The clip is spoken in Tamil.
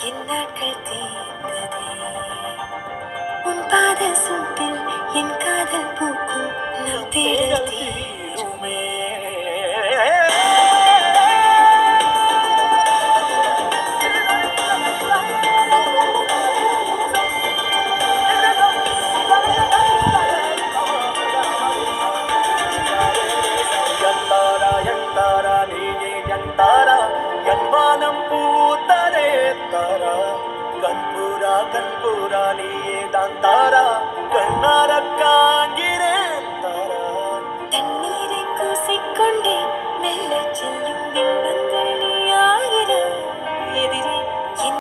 என் நாட்கள் தீர்ந்ததே உன் பாத சூட்டில் என் காதல் பூக்கும் நம் தேடல் தீருமே. எந்தாரா நீயே எந்தாரா என் வானம் பூத்ததே தாரா கண்பூரா நீயே தான் தாரா